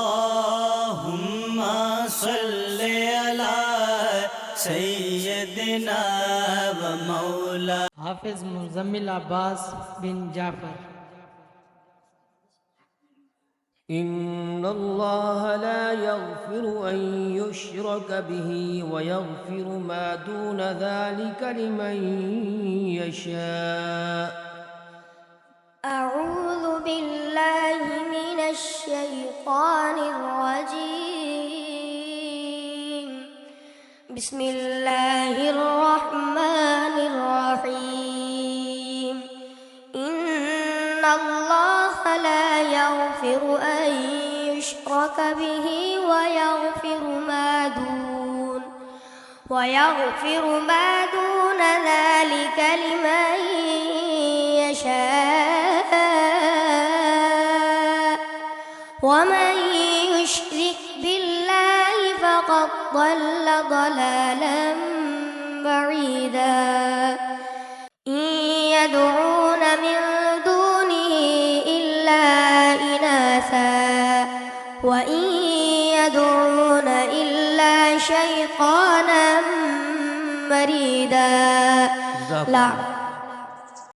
اللهم صل على سيدنا ومولانا حافظ مزمل عباس بن جعفر. إن الله لا يغفر أن يشرك به ويغفر ما دون ذلك لمن يشاء. أعوذ بالله من الشيطان الرجيم. بسم الله الرحمن الرحيم. إن الله لا يغفر أن يشرك به ويغفر ما دون ذلك لمن يشاء. ومن يشرك بالله فقد ضل ضلالا بعيدا. إن يدعون من دونه إلا إناثا وإن يدعون إلا شيطانا مريدا.